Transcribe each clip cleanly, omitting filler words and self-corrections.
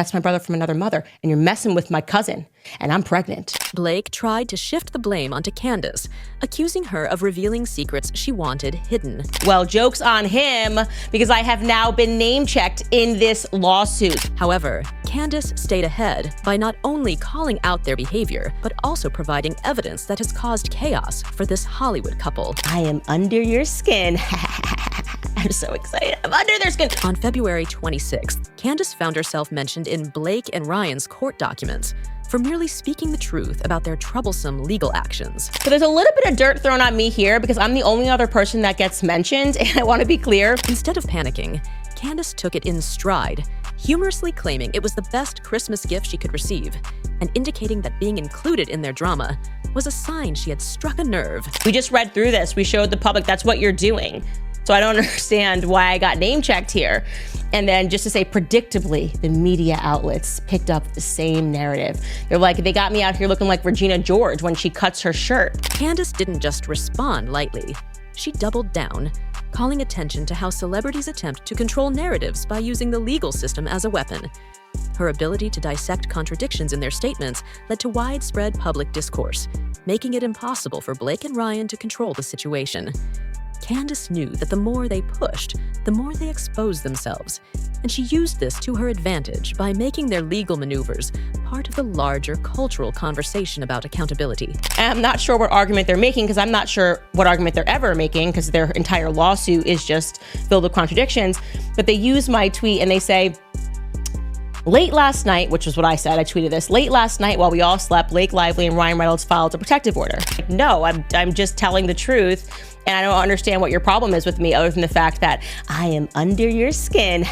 That's my brother from another mother, and you're messing with my cousin, and I'm pregnant. Blake tried to shift the blame onto Candace, accusing her of revealing secrets she wanted hidden. Well, joke's on him, because I have now been name-checked in this lawsuit. However, Candace stayed ahead by not only calling out their behavior, but also providing evidence that has caused chaos for this Hollywood couple. I am under your skin. I'm so excited. I'm under their skin. On February 26th, Candace found herself mentioned in Blake and Ryan's court documents for merely speaking the truth about their troublesome legal actions. So there's a little bit of dirt thrown on me here because I'm the only other person that gets mentioned, and I want to be clear. Instead of panicking, Candace took it in stride, humorously claiming it was the best Christmas gift she could receive, and indicating that being included in their drama was a sign she had struck a nerve. We just read through this. We showed the public that's what you're doing. So I don't understand why I got name checked here. And then just to say, predictably, the media outlets picked up the same narrative. They're like, they got me out here looking like Regina George when she cuts her shirt. Candace didn't just respond lightly. She doubled down, calling attention to how celebrities attempt to control narratives by using the legal system as a weapon. Her ability to dissect contradictions in their statements led to widespread public discourse, making it impossible for Blake and Ryan to control the situation. Candace knew that the more they pushed, the more they exposed themselves, and she used this to her advantage by making their legal maneuvers part of the larger cultural conversation about accountability. I'm not sure what argument they're making because I'm not sure what argument they're ever making because their entire lawsuit is just filled with contradictions, but they use my tweet and they say, late last night, which was what I said, I tweeted this, late last night while we all slept, Blake Lively and Ryan Reynolds filed a protective order. Like, no, I'm just telling the truth. And I don't understand what your problem is with me other than the fact that I am under your skin.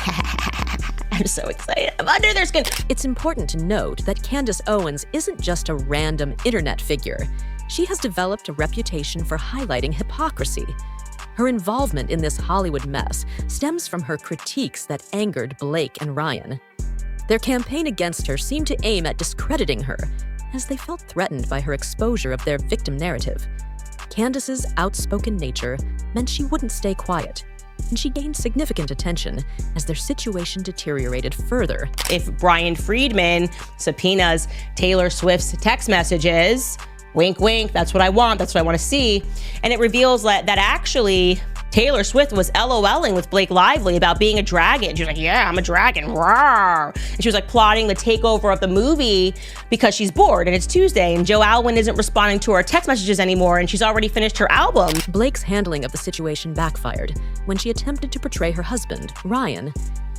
I'm so excited. I'm under their skin. It's important to note that Candace Owens isn't just a random internet figure. She has developed a reputation for highlighting hypocrisy. Her involvement in this Hollywood mess stems from her critiques that angered Blake and Ryan. Their campaign against her seemed to aim at discrediting her, as they felt threatened by her exposure of their victim narrative. Candace's outspoken nature meant she wouldn't stay quiet, and she gained significant attention as their situation deteriorated further. If Brian Friedman subpoenas Taylor Swift's text messages, wink, wink, that's what I want to see, and it reveals that actually Taylor Swift was LOLing with Blake Lively about being a dragon. She was like, yeah, I'm a dragon, rawr. And she was like plotting the takeover of the movie because she's bored and it's Tuesday and Joe Alwyn isn't responding to her text messages anymore and she's already finished her album. Blake's handling of the situation backfired when she attempted to portray her husband, Ryan,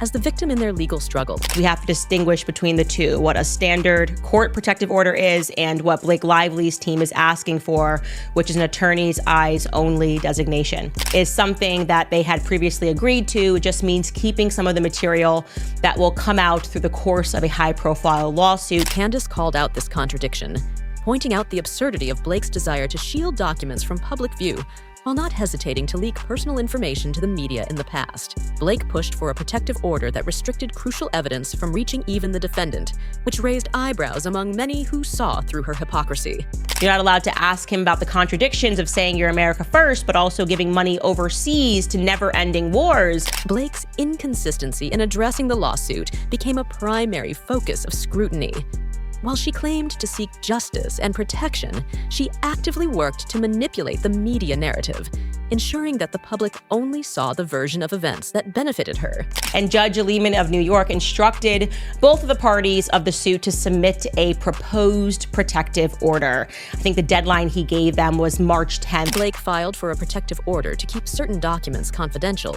as the victim in their legal struggle. We have to distinguish between the two, what a standard court protective order is and what Blake Lively's team is asking for, which is an attorney's eyes only designation. Is something that they had previously agreed to. It just means keeping some of the material that will come out through the course of a high-profile lawsuit. Candace called out this contradiction, pointing out the absurdity of Blake's desire to shield documents from public view while not hesitating to leak personal information to the media in the past. Blake pushed for a protective order that restricted crucial evidence from reaching even the defendant, which raised eyebrows among many who saw through her hypocrisy. You're not allowed to ask him about the contradictions of saying you're America first, but also giving money overseas to never-ending wars. Blake's inconsistency in addressing the lawsuit became a primary focus of scrutiny. While she claimed to seek justice and protection, she actively worked to manipulate the media narrative, ensuring that the public only saw the version of events that benefited her. And Judge Lehman of New York instructed both of the parties of the suit to submit a proposed protective order. I think the deadline he gave them was March 10th. Blake filed for a protective order to keep certain documents confidential.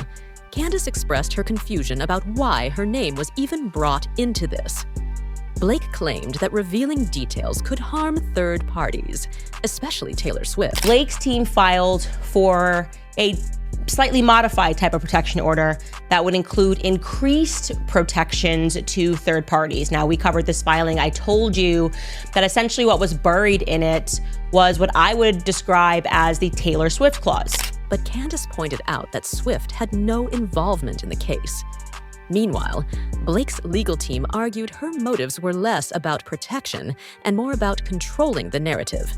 Candace expressed her confusion about why her name was even brought into this. Blake claimed that revealing details could harm third parties, especially Taylor Swift. Blake's team filed for a slightly modified type of protection order that would include increased protections to third parties. Now, we covered this filing. I told you that essentially what was buried in it was what I would describe as the Taylor Swift clause. But Candace pointed out that Swift had no involvement in the case. Meanwhile, Blake's legal team argued her motives were less about protection and more about controlling the narrative.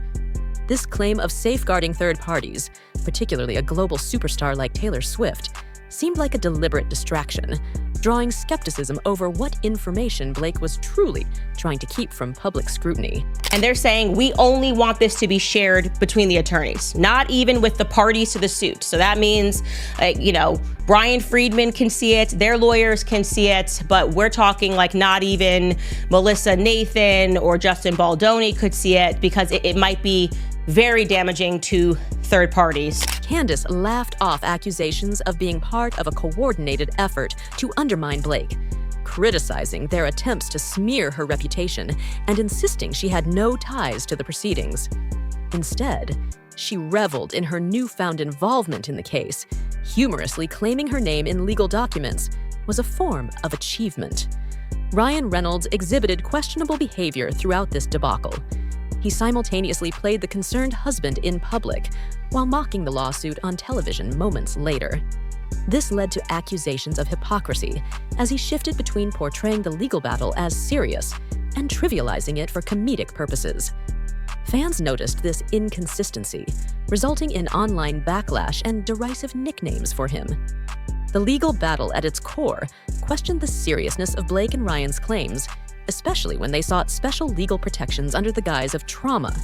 This claim of safeguarding third parties, particularly a global superstar like Taylor Swift, seemed like a deliberate distraction, drawing skepticism over what information Blake was truly trying to keep from public scrutiny. And they're saying, we only want this to be shared between the attorneys, not even with the parties to the suit. So that means, Brian Friedman can see it, their lawyers can see it, but we're talking like not even Melissa Nathan or Justin Baldoni could see it, because it might be very damaging to third parties. Candace laughed off accusations of being part of a coordinated effort to undermine Blake, criticizing their attempts to smear her reputation and insisting she had no ties to the proceedings. Instead, she reveled in her newfound involvement in the case, humorously claiming her name in legal documents was a form of achievement. Ryan Reynolds exhibited questionable behavior throughout this debacle. He simultaneously played the concerned husband in public while mocking the lawsuit on television moments later. This led to accusations of hypocrisy as he shifted between portraying the legal battle as serious and trivializing it for comedic purposes. Fans noticed this inconsistency, resulting in online backlash and derisive nicknames for him. The legal battle at its core questioned the seriousness of Blake and Ryan's claims, especially when they sought special legal protections under the guise of trauma.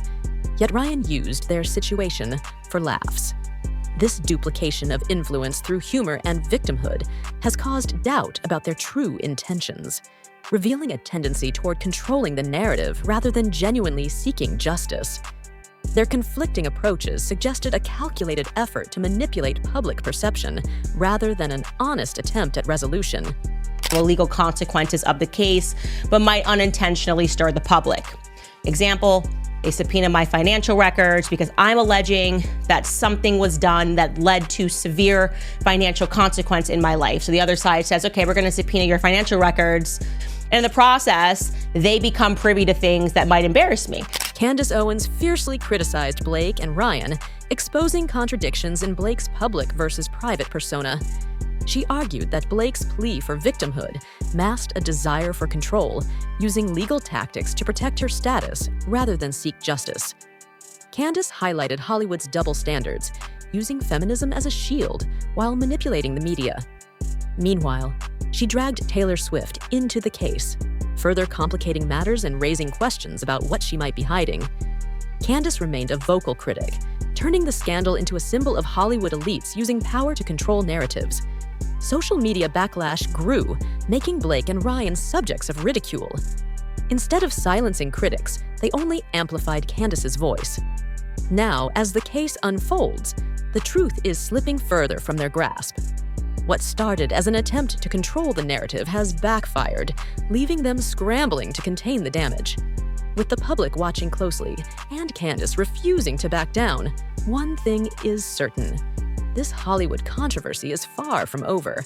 Yet Ryan used their situation for laughs. This duplication of influence through humor and victimhood has caused doubt about their true intentions, revealing a tendency toward controlling the narrative rather than genuinely seeking justice. Their conflicting approaches suggested a calculated effort to manipulate public perception rather than an honest attempt at resolution. The legal consequences of the case, but might unintentionally stir the public. Example, they subpoena my financial records because I'm alleging that something was done that led to severe financial consequence in my life. So the other side says, okay, we're going to subpoena your financial records. And in the process, they become privy to things that might embarrass me. Candace Owens fiercely criticized Blake and Ryan, exposing contradictions in Blake's public versus private persona. She argued that Blake's plea for victimhood masked a desire for control, using legal tactics to protect her status rather than seek justice. Candace highlighted Hollywood's double standards, using feminism as a shield while manipulating the media. Meanwhile, she dragged Taylor Swift into the case, further complicating matters and raising questions about what she might be hiding. Candace remained a vocal critic, turning the scandal into a symbol of Hollywood elites using power to control narratives. Social media backlash grew, making Blake and Ryan subjects of ridicule. Instead of silencing critics, they only amplified Candace's voice. Now, as the case unfolds, the truth is slipping further from their grasp. What started as an attempt to control the narrative has backfired, leaving them scrambling to contain the damage. With the public watching closely and Candace refusing to back down, one thing is certain: this Hollywood controversy is far from over.